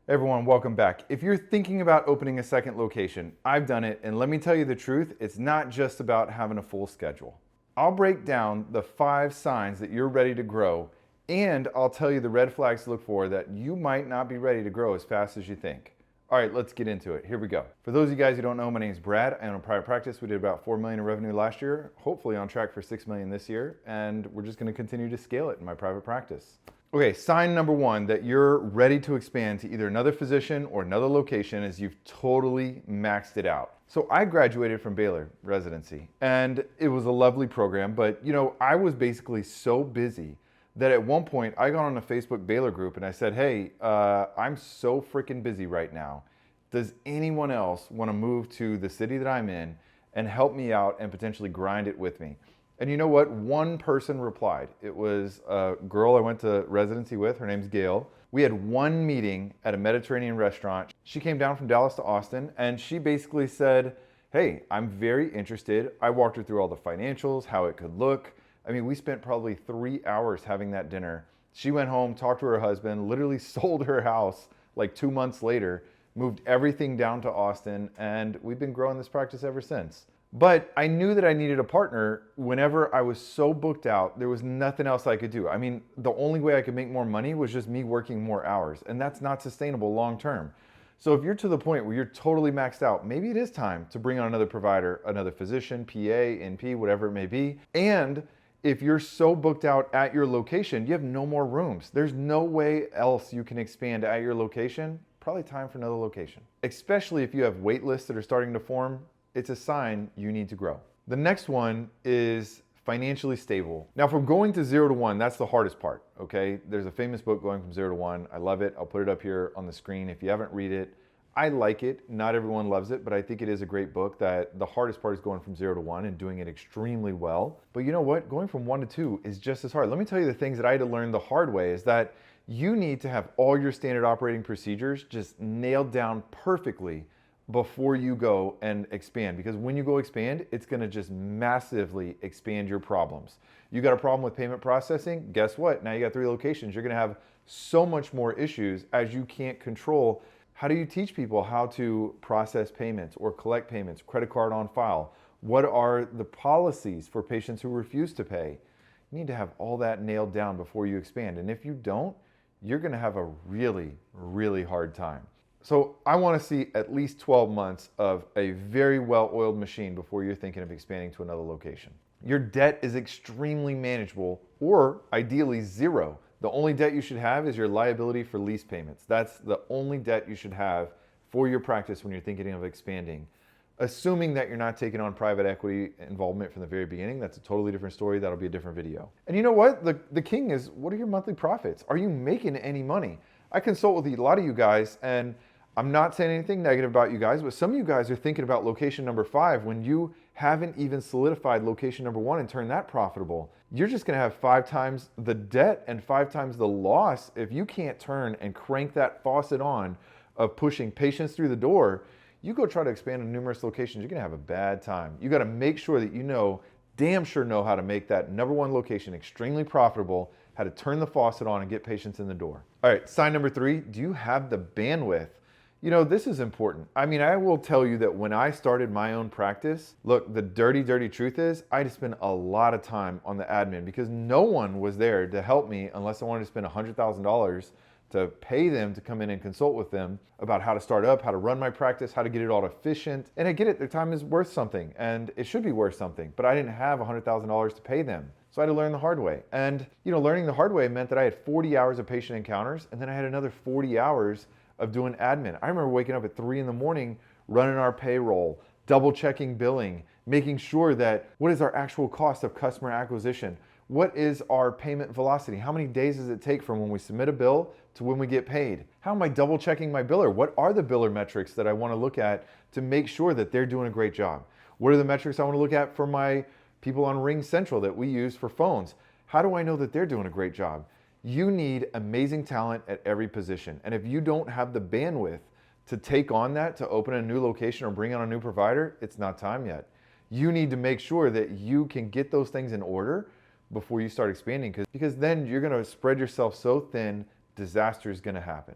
Everyone, welcome back. If you're thinking about opening a second location, I've done it, and let me tell you the truth, it's not just about having a full schedule. I'll break down the 5 signs that you're ready to grow, and I'll tell you the red flags to look for that you might not be ready to grow as fast as you think. All right, let's get into it. Here we go. For those of you guys who don't know, my name is Brad. I own a private practice. We did about $4 million in revenue last year, hopefully on track for $6 million this year, and we're just gonna continue to scale it in my private practice. Okay, sign number 1 that you're ready to expand to either another physician or another location is you've totally maxed it out. So I graduated from Baylor residency, and it was a lovely program, but I was basically so busy that at one point I got on a Facebook Baylor group and I said, hey, I'm so freaking busy right now. Does anyone else want to move to the city that I'm in and help me out and potentially grind it with me? And you know what? One person replied. It was a girl I went to residency with. Her name's Gail. We had one meeting at a Mediterranean restaurant. She came down from Dallas to Austin, and she basically said, hey, I'm very interested. I walked her through all the financials, how it could look. I mean, we spent probably 3 hours having that dinner. She went home, talked to her husband, literally sold her house like 2 months later, moved everything down to Austin, and we've been growing this practice ever since. But I knew that I needed a partner whenever I was so booked out, there was nothing else I could do. I mean, the only way I could make more money was just me working more hours, and that's not sustainable long term. So if you're to the point where you're totally maxed out, maybe it is time to bring on another provider, another physician, PA, NP, whatever it may be. And if you're so booked out at your location, you have no more rooms. There's no way else you can expand at your location. Probably time for another location. Especially if you have wait lists that are starting to form, it's a sign you need to grow. The next one is financially stable. Now, from going to 0 to 1, that's the hardest part, okay? There's a famous book, Going from 0 to 1. I love it. I'll put it up here on the screen. If you haven't read it, I like it. Not everyone loves it, but I think it is a great book. That the hardest part is going from 0 to 1 and doing it extremely well. But you know what? Going from 1 to 2 is just as hard. Let me tell you the things that I had to learn the hard way is that you need to have all your standard operating procedures just nailed down perfectly before you go and expand, because when you go expand, it's going to just massively expand your problems. You got a problem with payment processing, guess what? Now you got 3 locations. You're going to have so much more issues as you can't control. How do you teach people how to process payments or collect payments, credit card on file? What are the policies for patients who refuse to pay? You need to have all that nailed down before you expand, and if you don't, you're going to have a really, really hard time. So I want to see at least 12 months of a very well-oiled machine before you're thinking of expanding to another location. Your debt is extremely manageable, or ideally 0. The only debt you should have is your liability for lease payments. That's the only debt you should have for your practice when you're thinking of expanding. Assuming that you're not taking on private equity involvement from the very beginning, that's a totally different story. That'll be a different video. And you know what? The king is, what are your monthly profits? Are you making any money? I consult with a lot of you guys, and I'm not saying anything negative about you guys, but some of you guys are thinking about location number 5 when you haven't even solidified location number 1 and turned that profitable. You're just gonna have 5 times the debt and 5 times the loss if you can't turn and crank that faucet on of pushing patients through the door. You go try to expand to numerous locations, you're gonna have a bad time. You gotta make sure that you know, damn sure know how to make that number 1 location extremely profitable, how to turn the faucet on and get patients in the door. All right, sign number 3, do you have the bandwidth? You know, this is important. I mean, I will tell you that when I started my own practice, look, the dirty, dirty truth is I had to spend a lot of time on the admin because no one was there to help me unless I wanted to spend $100,000 to pay them to come in and consult with them about how to start up, how to run my practice, how to get it all efficient. And I get it, their time is worth something and it should be worth something, but I didn't have $100,000 to pay them. So I had to learn the hard way. And learning the hard way meant that I had 40 hours of patient encounters and then I had another 40 hours of doing admin. I remember waking up at 3 in the morning, running our payroll, double checking billing, making sure that what is our actual cost of customer acquisition? What is our payment velocity? How many days does it take from when we submit a bill to when we get paid? How am I double checking my biller? What are the biller metrics that I want to look at to make sure that they're doing a great job? What are the metrics I want to look at for my people on Ring Central that we use for phones? How do I know that they're doing a great job? You need amazing talent at every position. And if you don't have the bandwidth to take on that, to open a new location or bring on a new provider, it's not time yet. You need to make sure that you can get those things in order before you start expanding, because then you're gonna spread yourself so thin, disaster is gonna happen.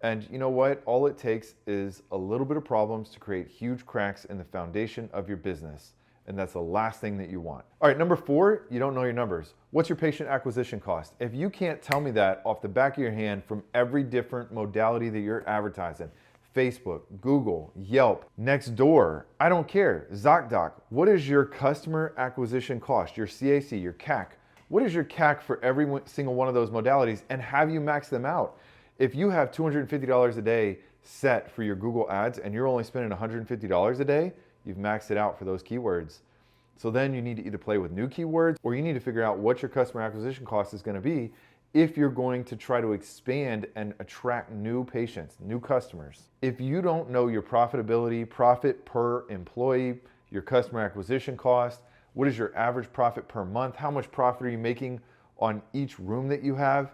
And you know what? All it takes is a little bit of problems to create huge cracks in the foundation of your business. And that's the last thing that you want. All right, number 4, you don't know your numbers. What's your patient acquisition cost? If you can't tell me that off the back of your hand from every different modality that you're advertising, Facebook, Google, Yelp, Nextdoor, I don't care, ZocDoc, what is your customer acquisition cost, your CAC, your CAC? What is your CAC for every single one of those modalities, and have you maxed them out? If you have $250 a day set for your Google ads and you're only spending $150 a day, you've maxed it out for those keywords. So then you need to either play with new keywords, or you need to figure out what your customer acquisition cost is going to be if you're going to try to expand and attract new patients, new customers. If you don't know your profitability, profit per employee, your customer acquisition cost, what is your average profit per month, how much profit are you making on each room that you have?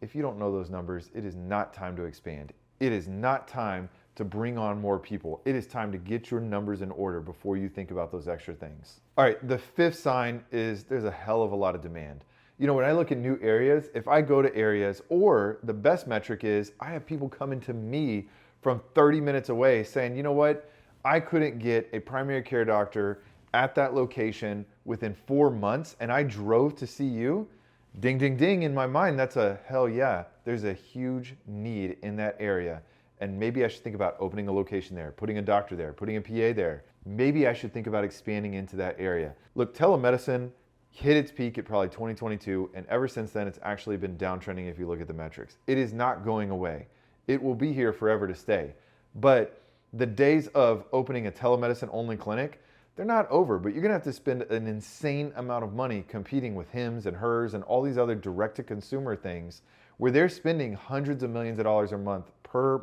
If you don't know those numbers, it is not time to expand. It is not time to bring on more people. It is time to get your numbers in order before you think about those extra things. All right, the 5th sign is there's a hell of a lot of demand. You know, when I look at new areas, if I go to areas, or the best metric is I have people coming to me from 30 minutes away saying, you know what, I couldn't get a primary care doctor at that location within 4 months and I drove to see you. Ding, ding, ding, in my mind, that's a hell yeah. There's a huge need in that area. And maybe I should think about opening a location there, putting a doctor there, putting a PA there. Maybe I should think about expanding into that area. Look, telemedicine hit its peak at probably 2022, and ever since then, it's actually been downtrending if you look at the metrics. It is not going away. It will be here forever to stay. But the days of opening a telemedicine only clinic, they're not over, but you're gonna have to spend an insane amount of money competing with Hims and Hers and all these other direct-to-consumer things where they're spending hundreds of millions of dollars a month per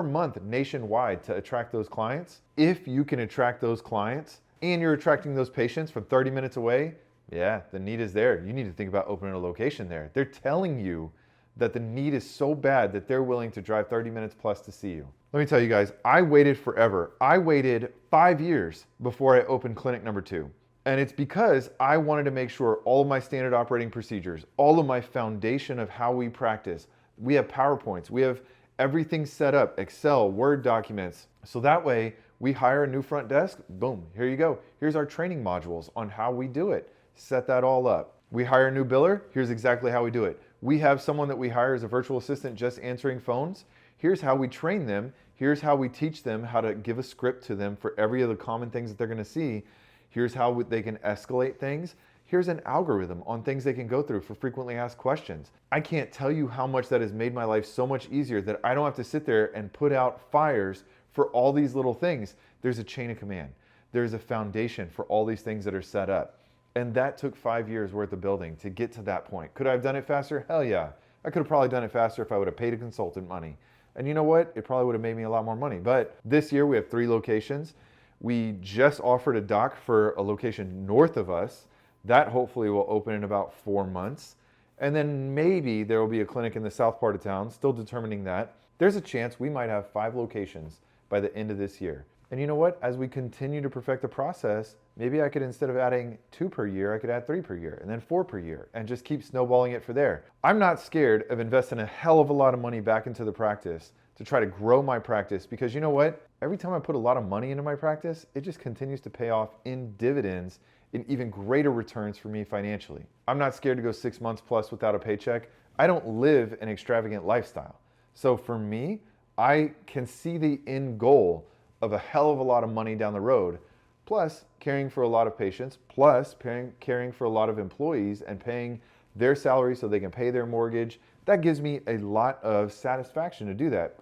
month nationwide to attract those clients. If you can attract those clients and you're attracting those patients from 30 minutes away, yeah, the need is there. You need to think about opening a location there. They're telling you that the need is so bad that they're willing to drive 30 minutes plus to see you. Let me tell you guys, I waited forever. I waited 5 years before I opened clinic number 2. And it's because I wanted to make sure all of my standard operating procedures, all of my foundation of how we practice, we have PowerPoints, we have everything set up, Excel, Word documents. So that way we hire a new front desk, boom, here you go. Here's our training modules on how we do it. Set that all up. We hire a new biller, here's exactly how we do it. We have someone that we hire as a virtual assistant just answering phones. Here's how we train them. Here's how we teach them how to give a script to them for every of the common things that they're gonna see. Here's how they can escalate things. Here's an algorithm on things they can go through for frequently asked questions. I can't tell you how much that has made my life so much easier that I don't have to sit there and put out fires for all these little things. There's a chain of command. There's a foundation for all these things that are set up. And that took 5 years worth of building to get to that point. Could I have done it faster? Hell yeah. I could have probably done it faster if I would have paid a consultant money. And you know what? It probably would have made me a lot more money. But this year we have 3 locations. We just offered a doc for a location north of us. That hopefully will open in about 4 months. And then maybe there will be a clinic in the south part of town, still determining that. There's a chance we might have 5 locations by the end of this year. And you know what? As we continue to perfect the process, maybe I could, instead of adding 2 per year, I could add 3 per year and then 4 per year and just keep snowballing it for there. I'm not scared of investing a hell of a lot of money back into the practice to try to grow my practice, because you know what? Every time I put a lot of money into my practice, it just continues to pay off in dividends in even greater returns for me financially. I'm not scared to go 6 months plus without a paycheck. I don't live an extravagant lifestyle. So for me, I can see the end goal of a hell of a lot of money down the road, plus caring for a lot of patients, plus caring for a lot of employees and paying their salary so they can pay their mortgage. That gives me a lot of satisfaction to do that.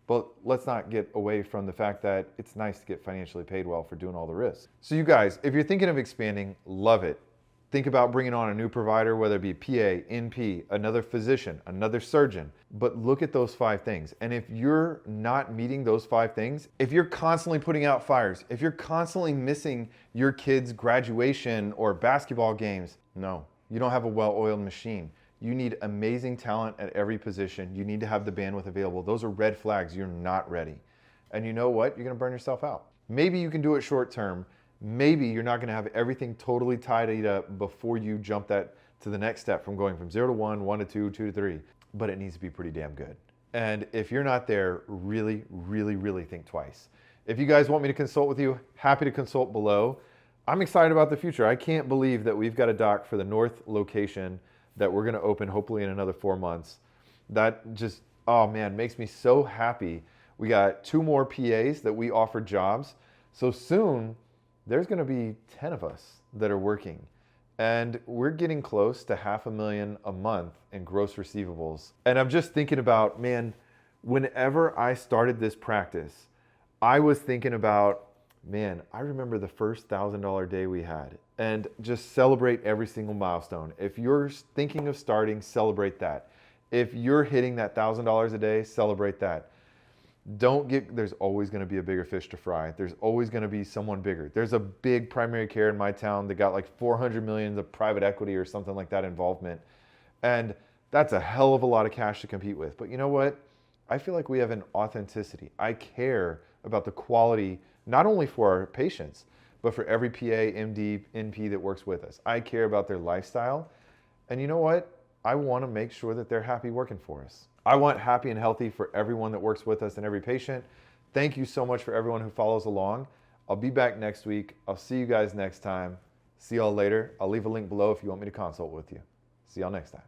But let's not get away from the fact that it's nice to get financially paid well for doing all the risks. So you guys, if you're thinking of expanding, love it. Think about bringing on a new provider, whether it be PA, NP, another physician, another surgeon, but look at those 5 things. And if you're not meeting those 5 things, if you're constantly putting out fires, if you're constantly missing your kids' graduation or basketball games, no, you don't have a well-oiled machine. You need amazing talent at every position. You need to have the bandwidth available. Those are red flags. You're not ready. And you know what? You're gonna burn yourself out. Maybe you can do it short term. Maybe you're not gonna have everything totally tidied up before you jump that to the next step from going from 0 to 1, 1 to 2, 2 to 3, but it needs to be pretty damn good. And if you're not there, really, really, really think twice. If you guys want me to consult with you, happy to consult below. I'm excited about the future. I can't believe that we've got a doc for the north location that we're going to open hopefully in another 4 months. That just, oh man, makes me so happy. We got 2 more PAs that we offer jobs. So soon, there's going to be 10 of us that are working. And we're getting close to $500,000 a month in gross receivables. And I'm just thinking about, man, whenever I started this practice, I was thinking about, man, I remember the first $1,000 day we had, and just celebrate every single milestone. If you're thinking of starting, celebrate that. If you're hitting that $1,000 a day, celebrate that. There's always going to be a bigger fish to fry. There's always going to be someone bigger. There's a big primary care in my town that got like 400 million of private equity or something like that involvement. And that's a hell of a lot of cash to compete with. But you know what? I feel like we have an authenticity. I care about the quality, not only for our patients, but for every PA, MD, NP that works with us. I care about their lifestyle. And you know what? I want to make sure that they're happy working for us. I want happy and healthy for everyone that works with us and every patient. Thank you so much for everyone who follows along. I'll be back next week. I'll see you guys next time. See y'all later. I'll leave a link below if you want me to consult with you. See y'all next time.